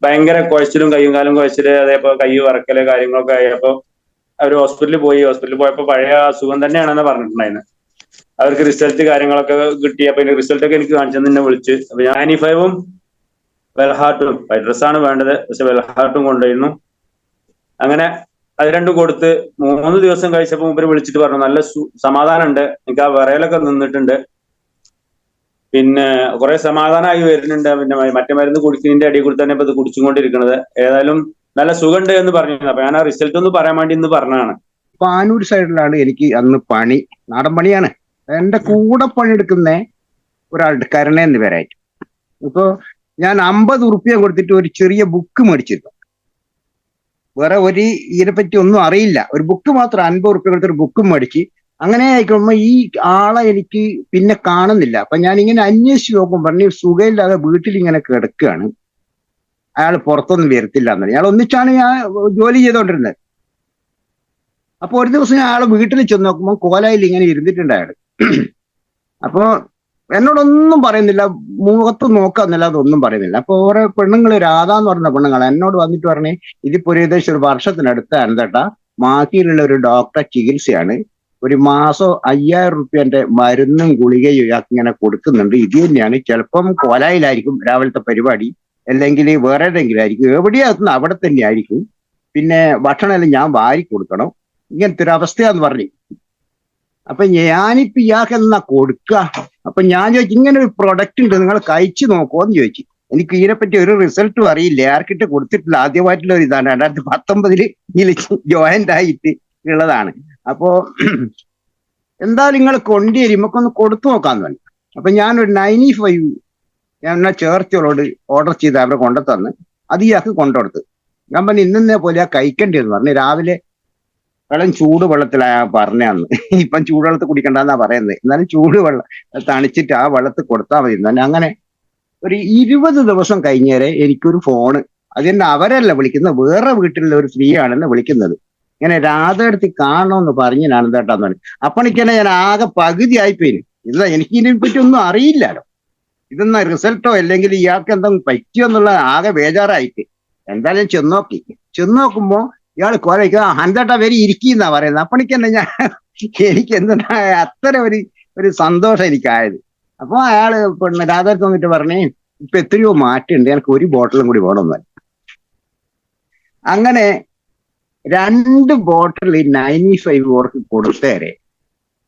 ഭയങ്കര കുഴച്ചിലും കയ്യും കാലും കുഴച്ചില്, അതേപോലെ കൈ വറക്കല് കാര്യങ്ങളൊക്കെ ആയപ്പോ അവർ ഹോസ്പിറ്റലിൽ പോയി. ഹോസ്പിറ്റലിൽ പോയപ്പോ പഴയ അസുഖം തന്നെയാണെന്ന് പറഞ്ഞിട്ടുണ്ടായിരുന്നു. അവർക്ക് റിസൾട്ട് കാര്യങ്ങളൊക്കെ കിട്ടി. അപ്പൊ റിസൾട്ട് ഒക്കെ എനിക്ക് കാണിച്ചു തന്നെ വിളിച്ച്. അപ്പൊ ഞാൻ 95-ഉം വെൽഹാർട്ടും, വൈറ്റ് ഡ്രസ്സാണ് വേണ്ടത്, പക്ഷെ വെൽഹാർട്ടും കൊണ്ടുവരുന്നു. അങ്ങനെ അത് രണ്ടും കൊടുത്ത് 3 ദിവസം കഴിച്ചപ്പോ മുമ്പ് വിളിച്ചിട്ട് പറഞ്ഞു നല്ല സമാധാനം ഉണ്ട്, എനിക്ക് ആ വിറയലൊക്കെ നിന്നിട്ടുണ്ട്, പിന്നെ കുറെ സമാധാനമായി വരുന്നുണ്ട്, പിന്നെ മറ്റേ മരുന്ന് കുടിക്കുന്നതിന്റെ അടിയിൽ കൂടി തന്നെ ഇപ്പൊ ഇത് കുടിച്ചുകൊണ്ടിരിക്കുന്നത്, ഏതായാലും നല്ല സുഖമുണ്ട് എന്ന് പറഞ്ഞു. അപ്പൊ ഞാൻ ആ റിസൾട്ട് ഒന്ന് പറയാൻ വേണ്ടി ഇന്ന് പറഞ്ഞതാണ്. പാനൂർ സൈഡിലാണ് എനിക്ക് അന്ന് പണി, നാടൻ പണിയാണ്. എന്റെ കൂടെ പണിയെടുക്കുന്ന ഒരാളുടെ കരുണയെന്ന് പേരായിട്ട്. ഇപ്പൊ ഞാൻ 50 ഉറുപ്പ്യ കൊടുത്തിട്ട് ഒരു ചെറിയ ബുക്ക് മേടിച്ചിരുന്നു. വേറെ ഒരു ഇതിനെപ്പറ്റി ഒന്നും അറിയില്ല. ഒരു ബുക്ക് മാത്രം 50 ഉറുപ്പ്യ കൊടുത്തൊരു ബുക്കും മേടിച്ച്. അങ്ങനെ ആയിക്കുമ്പോ ഈ ആളെ എനിക്ക് പിന്നെ കാണുന്നില്ല. അപ്പൊ ഞാൻ ഇങ്ങനെ അന്വേഷിച്ച് നോക്കും, പറഞ്ഞു സുഖമില്ലാതെ വീട്ടിൽ ഇങ്ങനെ കിടക്കുകയാണ്, അയാൾ പുറത്തൊന്നും വരത്തില്ല എന്നല്ല. അയാൾ ഒന്നിച്ചാണ് ഞാൻ ജോലി ചെയ്തോണ്ടിരുന്നത്. അപ്പൊ ഒരു ദിവസം ഞാൻ അയാളെ വീട്ടിൽ ചെന്ന് നോക്കുമ്പോൾ കോലായിൽ ഇങ്ങനെ ഇരുന്നിട്ടുണ്ട് അയാൾ. അപ്പൊ എന്നോടൊന്നും പറയുന്നില്ല, മുഖത്ത് നോക്കാന്നില്ല, അതൊന്നും പറയുന്നില്ല. അപ്പൊ ഓരോ പെണ്ണുങ്ങൾ, രാധ എന്ന് പറഞ്ഞ പെണ്ണുങ്ങൾ എന്നോട് വന്നിട്ട് പറഞ്ഞേ, ഇതിപ്പോ ഒരു ഏകദേശം ഒരു വർഷത്തിനടുത്താണ് കേട്ടാ, മാക്കിയിലുള്ള ഒരു ഡോക്ടറെ ചികിത്സയാണ്, ഒരു മാസം 5000 റുപ്യന്റെ മരുന്നും ഗുളികയും ഇയാൾക്ക് ഇങ്ങനെ കൊടുക്കുന്നുണ്ട്. ഇത് തന്നെയാണ്, ചിലപ്പം കോലായിലായിരിക്കും രാവിലത്തെ പരിപാടി, അല്ലെങ്കിൽ വേറെ ഏതെങ്കിലും ആയിരിക്കും, എവിടെയാ അവിടെ തന്നെ ആയിരിക്കും. പിന്നെ ഭക്ഷണമെല്ലാം ഞാൻ വാരി കൊടുക്കണം, ഇങ്ങനത്തെ ഒരു അവസ്ഥയാന്ന് പറഞ്ഞു. അപ്പൊ ഞാനിപ്പോ ഇയാൾക്ക് എന്നാ കൊടുക്കുക? അപ്പൊ ഞാൻ ചോദിച്ചു, ഇങ്ങനെ ഒരു പ്രൊഡക്റ്റ് ഉണ്ട്, നിങ്ങൾ കഴിച്ചു നോക്കുമോന്ന് ചോദിച്ചു. എനിക്ക് ഇതിനെപ്പറ്റി ഒരു റിസൾട്ടും അറിയില്ല, ആർക്കിട്ട് കൊടുത്തിട്ടില്ല, ആദ്യമായിട്ടുള്ള ഒരു ഇതാണ്, 2019 ഇതിൽ ജോയിന്റ് ആയിട്ട് ഉള്ളതാണ്. അപ്പോ എന്തായാലും നിങ്ങൾ കൊണ്ടുവരും, നമുക്കൊന്ന് കൊടുത്തു നോക്കാന്ന് പറഞ്ഞു. അപ്പൊ ഞാനൊരു 95 ഞാൻ എന്നാ ചേർച്ചകളോട് ഓർഡർ ചെയ്ത് അവരെ കൊണ്ടുതന്ന് അത് ഇയാൾക്ക് കൊണ്ടുകൊടുത്ത്. ഞാൻ പറഞ്ഞു ഇന്നേ പോലെ കഴിക്കേണ്ടിയെന്ന് പറഞ്ഞു. രാവിലെ വെള്ളം ചൂടുവെള്ളത്തിലാ പറഞ്ഞാന്ന്, ഇപ്പം ചൂടുവെള്ളത്തിൽ കുടിക്കണ്ടെന്നാ പറയുന്നത്, എന്നാലും ചൂടുവെള്ളം തണിച്ചിട്ട് ആ വെള്ളത്തിൽ കൊടുത്താൽ മതി തന്നെ. അങ്ങനെ ഒരു 20 ദിവസം കഴിഞ്ഞേരെ എനിക്കൊരു ഫോണ്, അത് തന്നെ അവരല്ല വിളിക്കുന്നത്, വേറെ വീട്ടിലുള്ള ഒരു സ്ത്രീ ആണെന്ന് വിളിക്കുന്നത്. ഇങ്ങനെ രാധയെടുത്ത് കാണണമെന്ന് പറഞ്ഞ് ആനന്ദേട്ടാന്ന് പറഞ്ഞു. അപ്പണിക്കന്നെ ഞാൻ ആകെ പകുതി ആയിപ്പോയിന്. ഇല്ല, എനിക്ക് ഇതിനെ പറ്റി ഒന്നും അറിയില്ലല്ലോ, ഇതൊന്നും റിസൾട്ടോ അല്ലെങ്കിൽ ഇയാൾക്ക് എന്തെങ്കിലും പറ്റിയോ എന്നുള്ള ആകെ ബേജാറായിട്ട് എന്തായാലും ചെന്നോക്കി. ചെന്നോക്കുമ്പോ ഇയാൾ കുഴയ്ക്കുക, അന്തേട്ടാ വരി ഇരിക്കുന്നാ പറയുന്നത്. അപ്പണിക്കന്നെ എനിക്ക് എന്താ അത്ര ഒരു സന്തോഷം എനിക്കായത്. അപ്പൊ അയാള് പെണ്ണ് രാധത്ത് വന്നിട്ട് പറഞ്ഞേ, ഇപ്പൊ എത്രയോ മാറ്റുണ്ട്, എനിക്ക് ഒരു ബോട്ടിലും കൂടി വേണമെന്ന്. അങ്ങനെ 2 ബോട്ടിൽ 95 ഓർക്ക് കൊടുത്തേരെ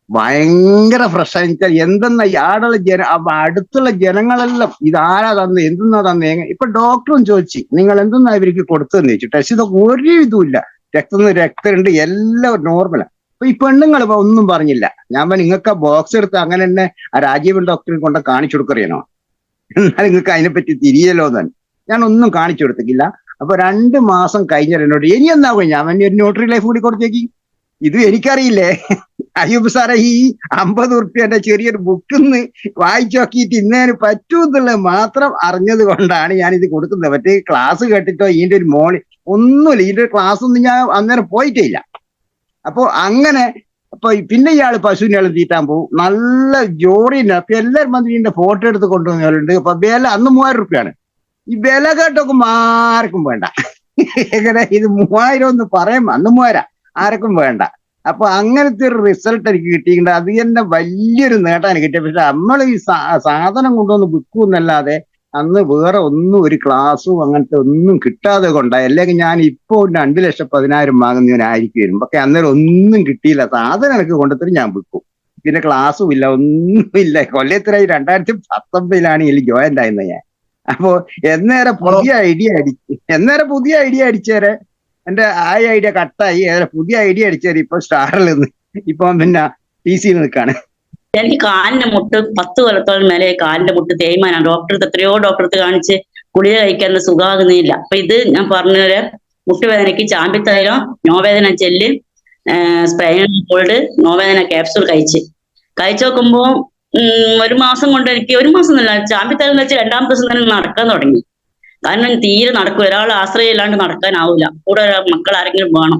ഭയങ്കര ഫ്രഷ് ആയി. എന്തെന്നാ ഇയാളുടെ അടുത്തുള്ള ജനങ്ങളെല്ലാം ഇതാരാ തന്നെ, എന്തെന്നാ തന്നെ. ഇപ്പൊ ഡോക്ടറും ചോദിച്ചു, നിങ്ങൾ എന്തെന്നാ ഇവർക്ക് കൊടുത്തതെന്ന് ചോദിച്ചു. ടെസ്റ്റ് ഇതൊക്കെ ഒരു ഇതുമില്ല, രക്തമുണ്ട്, എല്ലാം നോർമലാ. അപ്പൊ ഈ പെണ്ണുങ്ങൾ ഒന്നും പറഞ്ഞില്ല. ഞാൻ പറഞ്ഞു നിങ്ങൾക്ക് ആ ബോക്സ് എടുത്ത് അങ്ങനെ തന്നെ ആ രാജീവൻ ഡോക്ടറെ കൊണ്ട് കാണിച്ചു കൊടുക്കറിയണോ, എന്നാൽ നിങ്ങൾക്ക് അതിനെപ്പറ്റി തിരിയല്ലോ എന്ന്. ഞാൻ ഒന്നും കാണിച്ചു കൊടുത്തിട്ടില്ല. അപ്പൊ 2 മാസം കഴിഞ്ഞാൽ എന്നോട് ഇനി എന്നാകും, ഞാൻ ഒരു ന്യൂട്രി ലൈഫ് കൂടി കൊടുത്തേക്ക്. ഇത് എനിക്കറിയില്ലേ അയ്യൂബ് സാറേ, ഈ 50 ഉറുപ്പ്യന്റെ ചെറിയൊരു ബുക്കിന്ന് വായിച്ചു നോക്കിയിട്ട് ഇന്നേന് പറ്റൂ എന്നുള്ളത് മാത്രം അറിഞ്ഞത് കൊണ്ടാണ് ഞാൻ ഇത് കൊടുക്കുന്നത്. മറ്റേ ക്ലാസ് കേട്ടിട്ടോ ഇതിന്റെ ഒരു മോളി ഒന്നുമില്ല, ഇതിന്റെ ക്ലാസ് ഒന്നും ഞാൻ അന്നേരം പോയിട്ടേ ഇല്ല. അപ്പൊ അങ്ങനെ അപ്പൊ പിന്നെ ഇയാള് പശുവിനെ തീറ്റാൻ പോകും, നല്ല ജോഡിയുണ്ട്. അപ്പൊ എല്ലാവരും മന്ത്രിന്റെ ഫോട്ടോ എടുത്ത് കൊണ്ടുവന്നവരുണ്ട്. അപ്പൊ വില അന്ന് 3000 ഉറുപ്പ്യാണ്. ഈ വില കേട്ടൊക്കെ ആർക്കും വേണ്ട. എങ്ങനെ ഇത് 3000 എന്ന് പറയും, അന്ന് 3000 ആർക്കും വേണ്ട. അപ്പൊ അങ്ങനത്തെ ഒരു റിസൾട്ട് എനിക്ക് കിട്ടിയിട്ടുണ്ട്. അത് തന്നെ വലിയൊരു നേട്ടമാണ് കിട്ടിയത്. പക്ഷെ നമ്മൾ ഈ സാധനം കൊണ്ടുവന്ന് വിൽക്കുമെന്നല്ലാതെ അന്ന് വേറെ ഒന്നും ഒരു ക്ലാസ്സും അങ്ങനത്തെ ഒന്നും കിട്ടാതെ കൊണ്ടായി. അല്ലെങ്കിൽ ഞാൻ ഇപ്പോൾ 2,10,000 വാങ്ങുന്നവനായിരിക്കും. പക്ഷെ അന്നേരം ഒന്നും കിട്ടിയില്ല. സാധനം എനിക്ക് കൊണ്ടുത്തരും, ഞാൻ വിൽക്കും. പിന്നെ ക്ലാസ്സും ഇല്ല, ഒന്നുമില്ല. കൊല്ലത്തിലായി 2019 ഇതിൽ ജോയിന്റ് ആയിരുന്നത് ഞാൻ. അപ്പോ എന്നേരം പുതിയ ഐഡിയ അടിച്ചേരെ എന്റെ ആ ഐഡിയ കട്ടായി. പുതിയ ഐഡിയ അടിച്ചേരെ ഇപ്പൊ സ്റ്റാറിൽ നിന്ന് ഇപ്പൊ പിന്നെ PC നിൽക്കാണ്. എനിക്ക് കാലിന്റെ മുട്ട് 10 കൊല്ലത്തോളം മേലെ കാലിന്റെ മുട്ട് തേയ്മാനാണ്. എത്രയോ ഡോക്ടർക്ക് കാണിച്ച് ഗുളിക കഴിക്കാൻ സുഖമാകുന്നില്ല. അപ്പൊ ഇത് ഞാൻ പറഞ്ഞ മുട്ടുവേദനയ്ക്ക് ചാമ്പിത്തൈലം, നോവേദന ജെല്ല്, സ്പൈനൽ കോൾഡ്, നോവേദന ക്യാപ്സൂൾ കഴിച്ച് നോക്കുമ്പോ ഒരു മാസം കൊണ്ട് എനിക്ക്, ഒരു മാസം എന്നല്ല, ചാമ്പിത്തൈലം വെച്ച് 2-ാമത്തെ ദിവസം തന്നെ നടക്കാൻ തുടങ്ങി. കാരണം തീരെ നടക്കും, ഒരാൾ ആശ്രയം ഇല്ലാണ്ട് നടക്കാനാവില്ല, കൂടെ മക്കൾ ആരെങ്കിലും വേണം.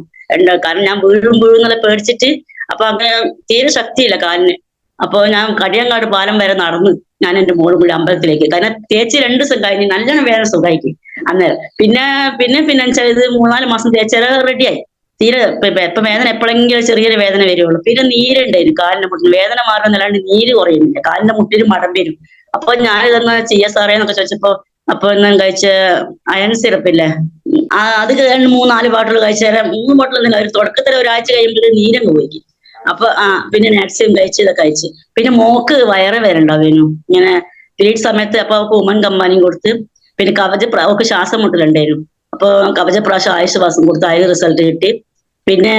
കാരണം ഞാൻ വീഴും എന്നുള്ള പേടിച്ചിട്ട്, അപ്പൊ അങ്ങനെ തീരെ ശക്തിയില്ല കാലിന്. അപ്പൊ ഞാൻ കടിയങ്കാട് പാലം വരെ നടന്ന് ഞാൻ എന്റെ മോളും കൂടി അമ്പലത്തിലേക്ക്, കാരണം തേച്ച് 2 ദിവസം കഴിഞ്ഞ് നല്ലോണം വേദന സുഖമായിരിക്കും അന്നേരം. പിന്നെ വെച്ചാൽ ഇത് 3-4 മാസം തേച്ചാൽ റെഡിയായി. തീരെ ഇപ്പൊ വേദന എപ്പോഴെങ്കിലും ചെറിയൊരു വേദന വരുള്ളൂ. പിന്നെ നീരുണ്ടായിരുന്നു കാലിന്റെ മുട്ടിന്, വേദന മാറുന്നല്ലാണ്ട് നീര് കുറയുന്നില്ല, കാലിന്റെ മുട്ടിന് മടം വരും. അപ്പൊ ഞാനിതൊന്ന് ചെയ്യാ സാറേ എന്നൊക്കെ ചോദിച്ചപ്പോ, അപ്പൊ ഞാൻ കഴിച്ച അയൺ സിറപ്പില്ലേ, അത് 3-4 ബോട്ടിൽ കഴിച്ചാൽ 3 ബോട്ടിൽ ഒന്നും ഒരു തുടക്കത്തിൽ ഒരാഴ്ച കഴിയുമ്പോൾ നീരങ്ങ് പോയി. അപ്പൊ പിന്നെ നാക്സിയം കഴിച്ച് ഇതൊക്കെ കഴിച്ച്. പിന്നെ മോക്ക് വയറ് വരണ്ടാവേനു ഇങ്ങനെ പീരീഡ് സമയത്ത്. അപ്പൊ അവൾക്ക് ഉമൻ കമ്പാനിയും കൊടുത്ത്, പിന്നെ അവൾക്ക് ശ്വാസം മുട്ടലുണ്ടായിരുന്നു. അപ്പൊ കവചപ്രാവശ്യം ആയുശ്വാസം കൊടുത്ത്, അതിന് റിസൾട്ട് കിട്ടി. പിന്നെ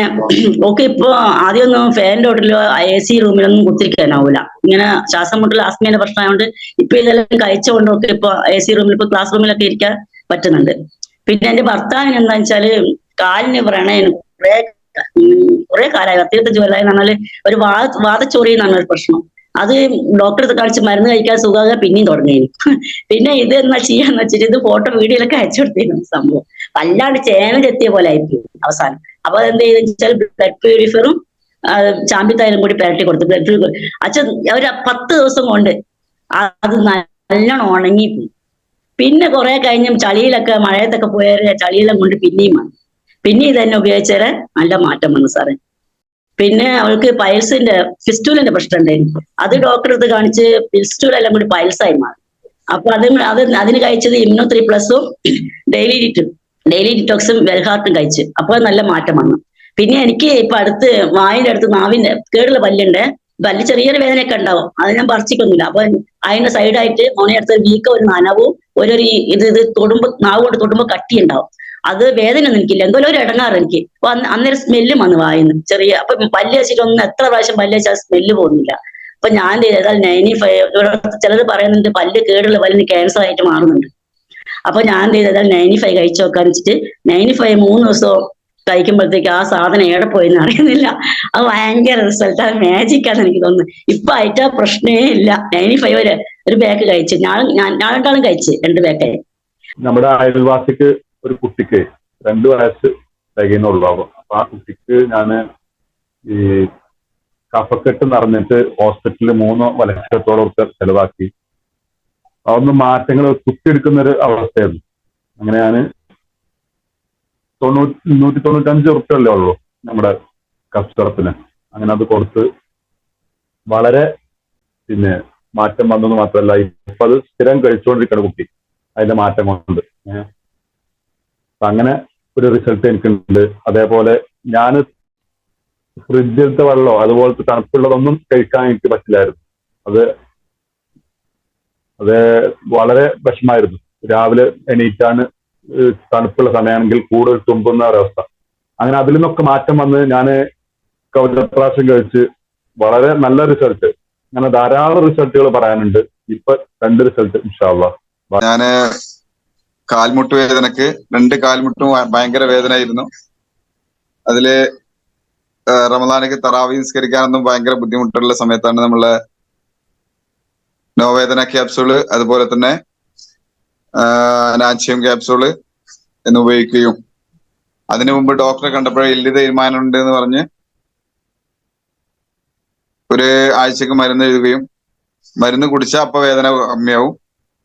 ഓക്കെ ഇപ്പൊ ആദ്യമൊന്നും ഫാനിന്റെ ഓട്ടിലോ AC റൂമിലൊന്നും കുത്തിരിക്കാനാവൂല, ഇങ്ങനെ ശ്വാസം മുട്ടൽ ആസ്മേന്റെ പ്രശ്നമായതുകൊണ്ട് ഇപ്പൊ ഇതെല്ലാം കഴിച്ചുകൊണ്ട് ഒക്കെ ഇപ്പൊ AC റൂമിൽ, ഇപ്പൊ ക്ലാസ് റൂമിലൊക്കെ ഇരിക്കാൻ പറ്റുന്നുണ്ട്. പിന്നെ എന്റെ ഭർത്താവിന് എന്താ വെച്ചാല് കാലിന് വ്രണയാണ്, കുറെ കാലമായി, 25 കൊല്ലമായി എന്ന് പറഞ്ഞാല് ഒരു വാതച്ചോറി എന്നാണ് ഒരു പ്രശ്നം. അത് ഡോക്ടറെ കാണിച്ച് മരുന്ന് കഴിക്കാൻ സുഖമാകുക പിന്നെയും തുടങ്ങിയിരുന്നു. പിന്നെ ഇത് എന്നാ ചെയ്യാന്ന് വെച്ചിട്ട് ഇത് ഫോട്ടോ വീഡിയോയിലൊക്കെ അയച്ചു കൊടുത്തിരുന്നു സംഭവം. വല്ലാണ്ട് ചേനലെത്തിയ പോലെ ആയിപ്പോയി അവസാനം. അപ്പൊ അതെന്ത് ചെയ്തെന്ന് വെച്ചാൽ ബ്ലഡ് പ്യൂരിഫയറും ചാമ്പിത്തൈലും കൂടി പുരട്ടി കൊടുത്തു. ബ്ലഡ് പ്യൂരിഫയർ അച്ഛൻ ഒരു 10 ദിവസം കൊണ്ട് അത് നല്ലോണം ഉണങ്ങിപ്പോയി. പിന്നെ കുറെ കഴിഞ്ഞ് ചളിയിലൊക്കെ മഴയത്തൊക്കെ പോയ ചളിയെല്ലാം കൊണ്ട് പിന്നെയും ഇത് തന്നെ ഉപയോഗിച്ചാല് നല്ല മാറ്റം വന്നു സാറേ. പിന്നെ അവൾക്ക് പൈൽസിന്റെ ഫിസ്റ്റൂലിന്റെ പ്രശ്നം ഉണ്ടായിരുന്നു. അത് ഡോക്ടറെ അടുത്ത് കാണിച്ച് ഫിസ്റ്റൂലെല്ലാം കൂടി പൈൽസായി മാറി. അപ്പൊ അതിന് കഴിച്ചത് Immuno3+ഉം ഡെയിലി ഡിറ്റോക്സും വെൽഹാർട്ടും കഴിച്ച്. അപ്പൊ നല്ല മാറ്റം വന്നു. പിന്നെ എനിക്ക് ഇപ്പൊ അടുത്ത് വായിന്റെ അടുത്ത് നാവിന്റെ കേടുള്ള പല്ലുണ്ട്, പല്ല് ചെറിയൊരു വേദനയൊക്കെ ഉണ്ടാവും, അത് ഞാൻ പറിച്ചിക്കൊന്നുമില്ല. അപ്പൊ അതിന്റെ സൈഡായിട്ട് മോനെടുത്ത് വീക്ക ഒരു നനവും ഇത് തൊടുമ്പോ, നാവ് കൊണ്ട് തൊടുമ്പോ കട്ടി ഉണ്ടാവും. അത് വേദന ഒന്നും എനിക്കില്ല, എന്തോലും ഒരു ഇടങ്ങാറ് എനിക്ക്. അപ്പൊ അന്നേരം സ്മെല്ലും വന്ന് വായിന്ന് ചെറിയ. അപ്പൊ പല്ല് വെച്ചിട്ടൊന്നും എത്ര പ്രാവശ്യം പല്ല് വെച്ചാൽ സ്മെല്ല് പോകുന്നില്ല. അപ്പൊ ഞാൻ ഏതായാലും 95, ചിലർ പറയുന്നുണ്ട് പല്ല് കേടുള്ള പല്ലിന് ക്യാൻസർ ആയിട്ട് മാറുന്നുണ്ട്. അപ്പൊ ഞാൻ ഏതായാലും 95 കഴിച്ചു നോക്കാന്ന് വെച്ചിട്ട് 95 3 ദിവസം കഴിക്കുമ്പോഴത്തേക്ക് ആ സാധനം എവിടെ പോയെന്ന് അറിയുന്നില്ല. അത് ഭയങ്കര റിസൾട്ട്, അത് മാജിക്കാന്ന് എനിക്ക് തോന്നുന്നു. ഇപ്പൊ ആയിട്ട് ആ പ്രശ്നമേ ഇല്ല. 95 ഒരു ബാഗ് കഴിച്ചു, ഞാനെണ്ടാളും കഴിച്ച് 2 ബാഗായി. നമ്മുടെ അയൽവാസിക്ക് ഒരു കുട്ടിക്ക് 2 വയസ്സ് തികയുന്നുള്ളൂ. അപ്പൊ ആ കുട്ടിക്ക് ഞാന് ഈ കഫക്കെട്ട് നിറഞ്ഞിട്ട് ഹോസ്പിറ്റലിൽ 3 ലക്ഷത്തോളം ചെലവാക്കി. അതൊന്നും മാറ്റങ്ങൾ കുത്തിയെടുക്കുന്ന ഒരു അവസ്ഥയായിരുന്നു. അങ്ങനെ ഞാന് 195 ഉറുപ്പികയല്ലേ ഉള്ളൂ നമ്മുടെ കഫ്സിറപ്പിന്. അങ്ങനെ അത് കൊടുത്ത് വളരെ പിന്നെ മാറ്റം വന്നെന്ന് മാത്രമല്ല, ഇപ്പൊ അത് സ്ഥിരം കഴിച്ചുകൊണ്ടിരിക്കുന്ന കുട്ടി അതിന്റെ മാറ്റം കൊണ്ട്. അങ്ങനെ ഒരു റിസൾട്ട് എനിക്കുണ്ട്. അതേപോലെ ഞാൻ ഫ്രിഡ്ജിലത്തെ വെള്ളമോ അതുപോലത്തെ തണുപ്പുള്ളതൊന്നും കഴിക്കാൻ എനിക്ക് പറ്റില്ലായിരുന്നു. അത് വളരെ വിഷമായിരുന്നു. രാവിലെ എണീറ്റാൻ തണുപ്പുള്ള സമയമാണെങ്കിൽ കൂടുതൽ തുമ്പുന്ന ഒരവസ്ഥ. അങ്ങനെ അതിൽ നിന്നൊക്കെ മാറ്റം വന്ന് ഞാൻ കവചപ്രാവശ്യം കഴിച്ച് വളരെ നല്ല റിസൾട്ട്, അങ്ങനെ ധാരാളം റിസൾട്ടുകൾ പറയാനുണ്ട്. ഇപ്പൊ 2 റിസൾട്ട് ഇൻഷാ അല്ലാഹ്. ഞാന് കാൽമുട്ട് വേദനക്ക് 2 കാൽമുട്ടും ഭയങ്കര വേദനയായിരുന്നു. അതില് റമദാനക്ക് തറാവീഹ് നിസ്കരിക്കാനൊന്നും ഭയങ്കര ബുദ്ധിമുട്ടുള്ള സമയത്താണ് നമ്മളെ നോവേദന ക്യാപ്സൂള് അതുപോലെ തന്നെ നാച്ചിയം ക്യാപ്സൂള് എന്ന് ഉപയോഗിക്കുകയും അതിനു മുമ്പ് ഡോക്ടറെ കണ്ടപ്പോഴേ എല്ല് തേയ്മാനം ഉണ്ട് എന്ന് പറഞ്ഞ് 1 ആഴ്ചക്ക് മരുന്ന് എഴുതുകയും, മരുന്ന് കുടിച്ചാൽ അപ്പൊ വേദന കമ്മിയാവും,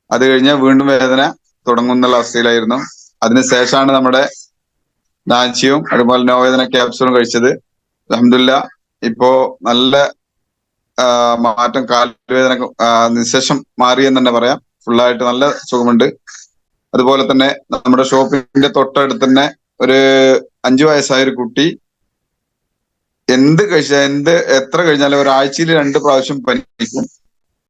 അത് കഴിഞ്ഞാൽ വീണ്ടും വേദന തുടങ്ങുന്നുള്ള അവസ്ഥയിലായിരുന്നു. അതിനുശേഷമാണ് നമ്മുടെ നാച്ചിയും അതുപോലെ നോവേദന ക്യാപ്സൂളും കഴിച്ചത്. അൽഹംദുലില്ലാഹ് ഇപ്പോ നല്ല മാറ്റം, കാലുവേദന നിശേഷം മാറി എന്ന് തന്നെ പറയാം. ഫുള്ളായിട്ട് നല്ല സുഖമുണ്ട്. അതുപോലെ തന്നെ നമ്മുടെ ഷോപ്പിന്റെ തൊട്ടടുത്ത് തന്നെ ഒരു 5 വയസ്സായ ഒരു കുട്ടി എത്ര കഴിഞ്ഞാലും ഒരാഴ്ചയിൽ 2 പ്രാവശ്യം പനിക്കും.